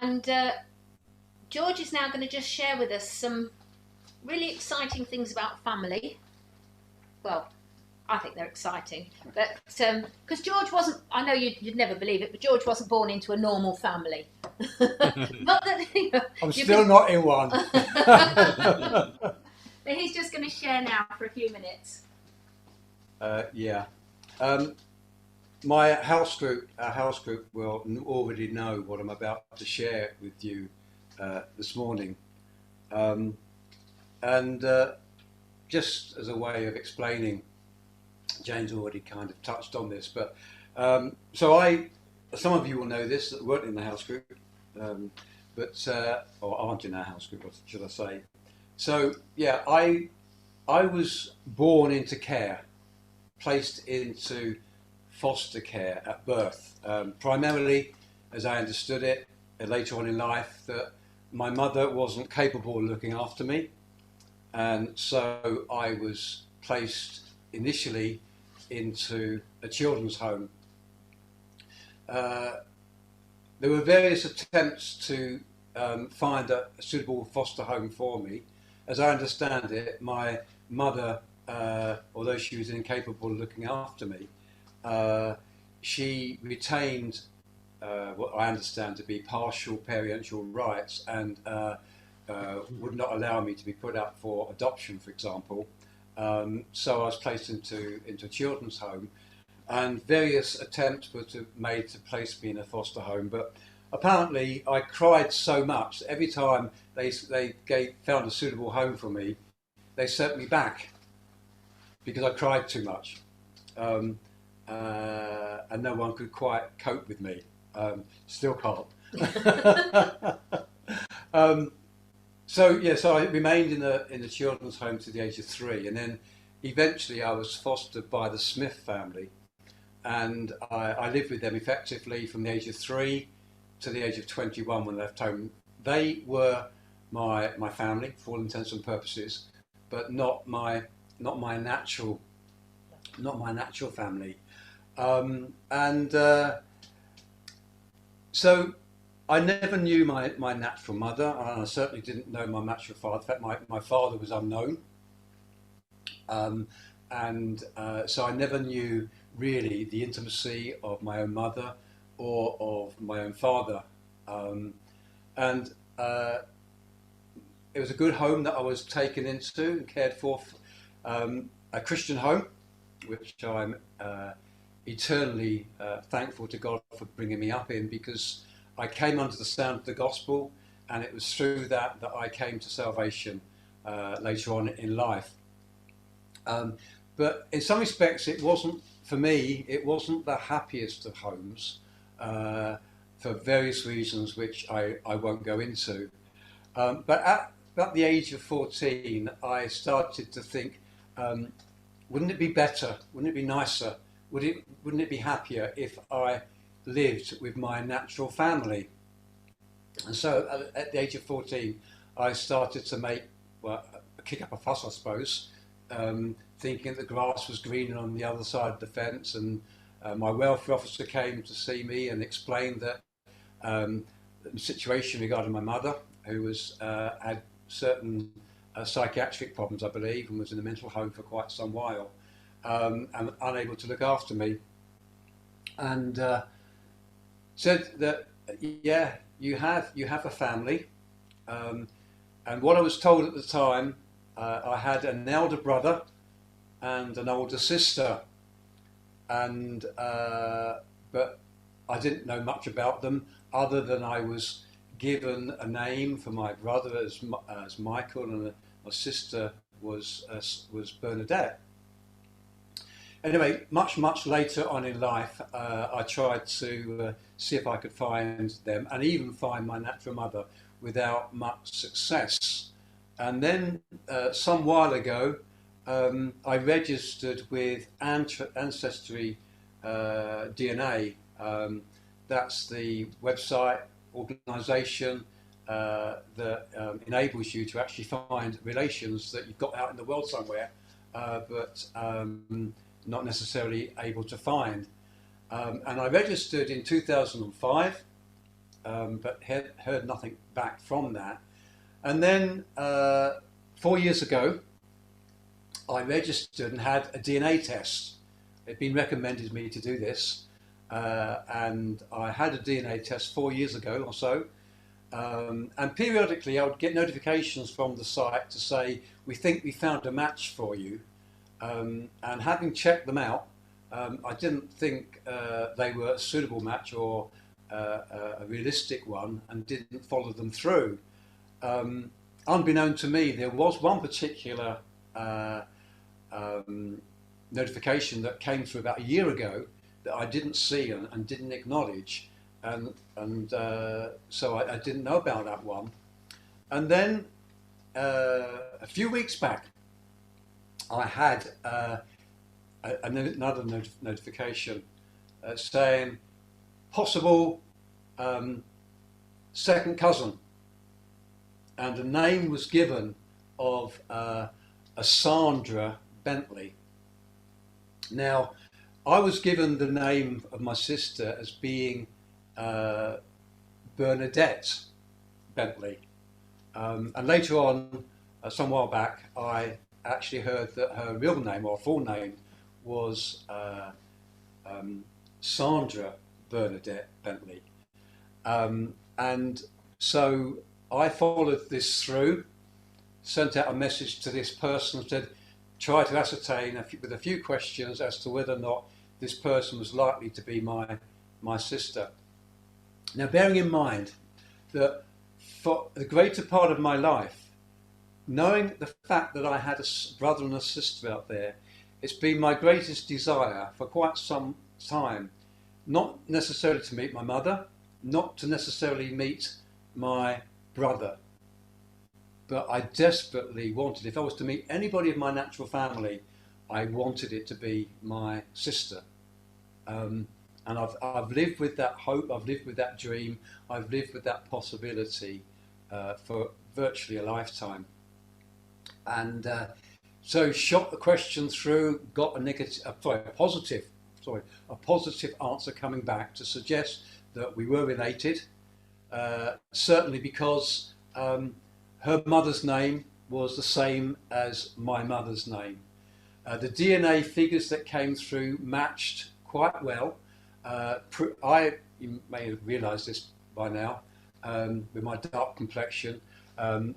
And George is now going to just share with us some really exciting things about family. Well, I think they're exciting, but because George wasn't, I know you'd never believe it, but George wasn't born into a normal family. Not that I'm still not in one. But he's just going to share now for a few minutes. Yeah. Our house group will already know what I'm about to share with you this morning. Just as a way of explaining, Jane's already kind of touched on this, but some of you will know this that weren't in the house group, or aren't in our house group, should I say. So yeah, I was born into care, placed into foster care at birth, primarily, as I understood it, later on in life, that my mother wasn't capable of looking after me, and so I was placed initially into a children's home. There were various attempts to find a suitable foster home for me. As I understand it, my mother, although she was incapable of looking after me, she retained what I understand to be partial parental rights and would not allow me to be put up for adoption, for example. So I was placed into a children's home, and various attempts were made to place me in a foster home, but apparently I cried so much that every time they found a suitable home for me, they sent me back because I cried too much, and no one could quite cope with me. Still can't. So I remained in the children's home to the age of 3, and then eventually I was fostered by the Smith family, and I lived with them effectively from the age of 3 to the age of 21 when I left home. They were my family for all intents and purposes, but not my natural family, so I never knew my natural mother, and I certainly didn't know my natural father. In fact, my father was unknown, so I never knew really the intimacy of my own mother or of my own father. It was a good home that I was taken into and cared for, a Christian home, which I'm eternally thankful to God for bringing me up in, because I came under the sound of the gospel, and it was through that I came to salvation later on in life. But in some respects, it wasn't, for me, it wasn't the happiest of homes, for various reasons which I won't go into. But at the age of 14, I started to think, wouldn't it be better, wouldn't it be nicer, wouldn't it be happier if I lived with my natural family? And so at the age of 14, I started to make, kick up a fuss, I suppose, thinking the grass was greener on the other side of the fence, and my welfare officer came to see me and explained that the situation regarding my mother, who had certain psychiatric problems, I believe, and was in a mental home for quite some while, and unable to look after me, and said that, yeah, you have a family, and what I was told at the time, I had an elder brother and an older sister, and but I didn't know much about them other than I was given a name for my brother as Michael, and my sister was Bernadette. Anyway, much later on in life, I tried to see if I could find them, and even find my natural mother, without much success. And then some while ago, I registered with Ancestry DNA. That's the website organisation that enables you to actually find relations that you've got out in the world somewhere, but not necessarily able to find. And I registered in 2005, but heard nothing back from that. And then 4 years ago, I registered and had a DNA test. It'd been recommended me to do this, and I had a DNA test 4 years ago or so. And periodically I would get notifications from the site to say, we think we found a match for you. And having checked them out, I didn't think they were a suitable match or a realistic one, and didn't follow them through. Unbeknown to me, there was one particular notification that came through about a year ago that I didn't see and didn't acknowledge. And so I didn't know about that one. And then a few weeks back, I had another notification saying possible second cousin, and a name was given of a Sandra Bentley. Now, I was given the name of my sister as being Bernadette Bentley, and later on, some while back, I actually heard that her real name or full name was Sandra Bernadette Bentley, and so I followed this through, sent out a message to this person, said try to ascertain with a few questions as to whether or not this person was likely to be my sister. Now, bearing in mind that for the greater part of my life, knowing the fact that I had a brother and a sister out there, it's been my greatest desire for quite some time, not necessarily to meet my mother, not to necessarily meet my brother, but I desperately wanted, if I was to meet anybody of my natural family, I wanted it to be my sister. And I've lived with that hope, I've lived with that dream, I've lived with that possibility for virtually a lifetime. And so shot the question through, got a positive answer coming back to suggest that we were related, certainly because her mother's name was the same as my mother's name. The DNA figures that came through matched quite well. You may have realised this by now, with my dark complexion. I'm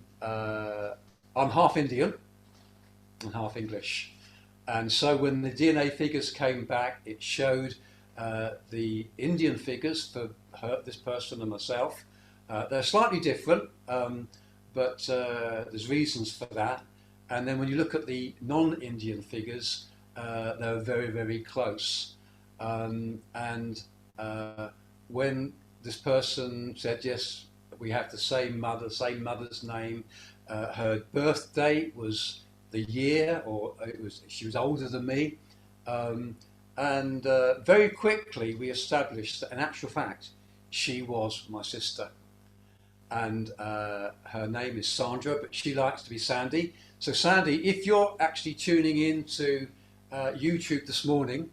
half Indian and half English. And so when the DNA figures came back, it showed the Indian figures for this person and myself. They're slightly different, but there's reasons for that. And then when you look at the non-Indian figures, they're very, very close. And when this person said, yes, we have the same mother's name, her birth date was the year, or she was older than me. And very quickly we established that in actual fact, she was my sister. And her name is Sandra, but she likes to be Sandy. So Sandy, if you're actually tuning in to YouTube this morning,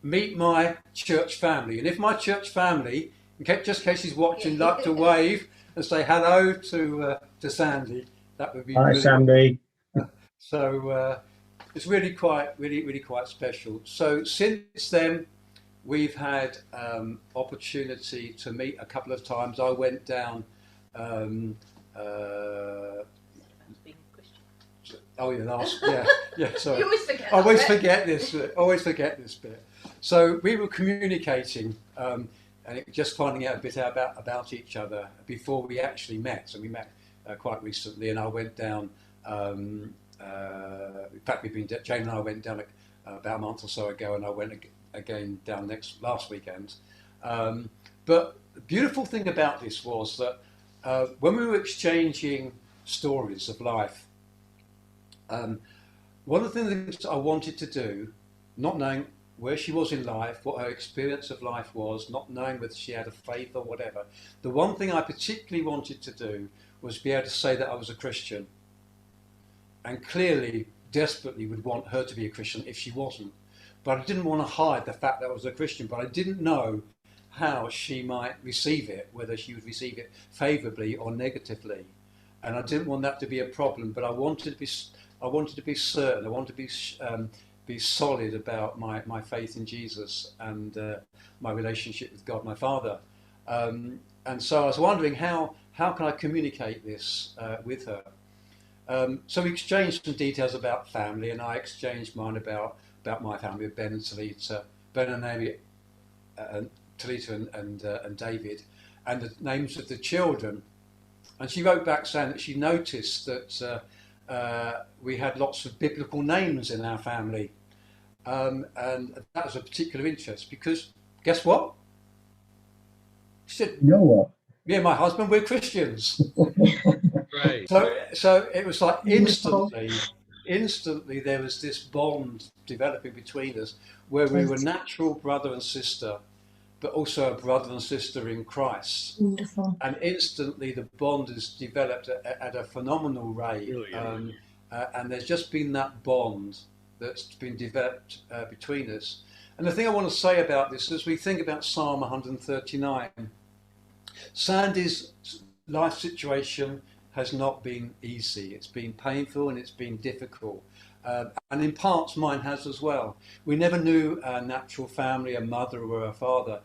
meet my church family. And if my church family, just in case she's watching, like to wave and say hello to Sandy, that would be Hi, really Sandy. So it's really quite special. So since then, we've had opportunity to meet a couple of times. I went down. Sorry. You always forget. I always forget this. Always forget this bit. So we were communicating and just finding out a bit about each other before we actually met. So we met quite recently, and I went down. In fact, Jane and I went down about a month or so ago, and I went again down last weekend. But the beautiful thing about this was that when we were exchanging stories of life, one of the things I wanted to do, not knowing where she was in life, what her experience of life was, not knowing whether she had a faith or whatever, the one thing I particularly wanted to do was be able to say that I was a Christian. And clearly, desperately would want her to be a Christian if she wasn't. But I didn't want to hide the fact that I was a Christian, but I didn't know how she might receive it, whether she would receive it favourably or negatively. And I didn't want that to be a problem, but I wanted to be certain. I wanted to be solid about my faith in Jesus and my relationship with God, my Father. And so I was wondering how can I communicate this with her. So we exchanged some details about family, and I exchanged mine about my family, with Ben and Talita, Ben and Amy, Talita and David, and the names of the children. And she wrote back saying that she noticed that we had lots of biblical names in our family, and that was a particular interest because guess what? She said, "You know what? Me and my husband, we're Christians." Right. So it was like instantly there was this bond developing between us where we were natural brother and sister, but also a brother and sister in Christ. Wonderful. And instantly the bond has developed at a phenomenal rate. Really, And there's just been that bond that's been developed between us. And the thing I want to say about this, as we think about Psalm 139, Sandy's life situation has not been easy. It's been painful and it's been difficult. And in parts mine has as well. We never knew a natural family, a mother or a father.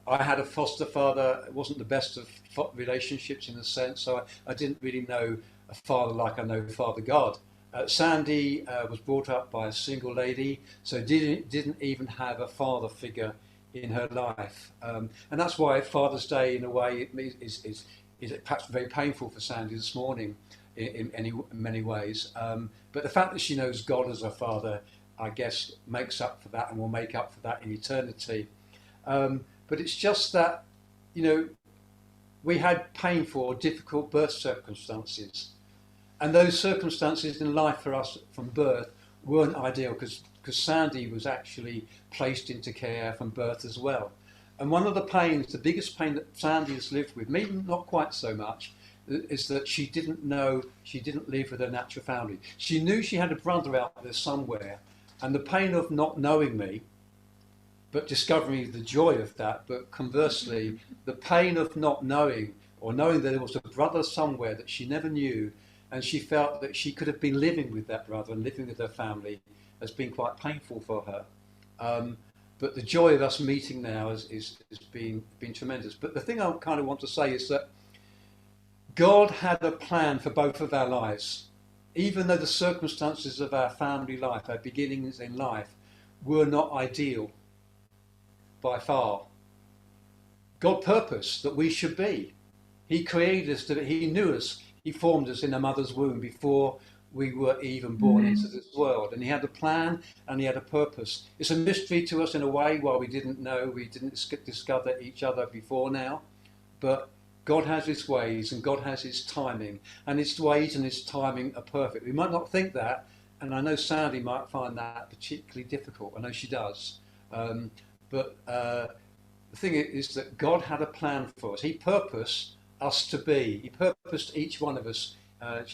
I had a foster father. It wasn't the best of relationships in a sense, so I didn't really know a father like I know Father God. Sandy was brought up by a single lady, so didn't even have a father figure in her life. And that's why Father's Day, in a way, is perhaps very painful for Sandy this morning in many ways. But the fact that she knows God as her father, I guess, makes up for that and will make up for that in eternity. But it's just that, we had painful or difficult birth circumstances. And those circumstances in life for us from birth weren't ideal because Sandy was actually placed into care from birth as well. And one of the pains, the biggest pain that Sandy has lived with, maybe not quite so much, is that she didn't live with her natural family. She knew she had a brother out there somewhere, and the pain of not knowing me, but discovering the joy of that, but conversely, the pain of not knowing, or knowing that there was a brother somewhere that she never knew, and she felt that she could have been living with that brother and living with her family, has been quite painful for her. But the joy of us meeting now has been tremendous. But the thing I kind of want to say is that God had a plan for both of our lives. Even though the circumstances of our family life, our beginnings in life, were not ideal by far, God purposed that we should be. He created us, He knew us, He formed us in a mother's womb before we were even born into this world. And He had a plan and He had a purpose. It's a mystery to us in a way, while we didn't know, we didn't discover each other before now. But God has His ways and God has His timing. And His ways and His timing are perfect. We might not think that, and I know Sandy might find that particularly difficult. I know she does. But the thing is that God had a plan for us. He purposed us to be. He purposed each one of us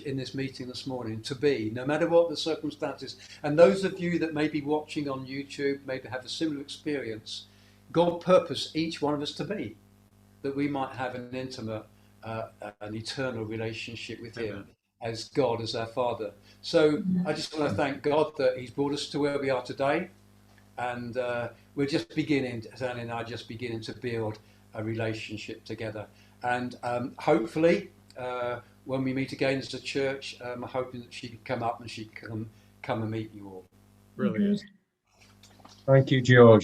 in this meeting this morning to be, no matter what the circumstances. And those of you that may be watching on YouTube, maybe have a similar experience, God purposed each one of us to be, that we might have an intimate, an eternal relationship with Him as God, as our Father. So I just want to thank God that He's brought us to where we are today. And we're just beginning, Sally and I, just beginning to build a relationship together. And hopefully, when we meet again as a church, I'm hoping that she can come up and she can come and meet you all. Brilliant. Thank you, George.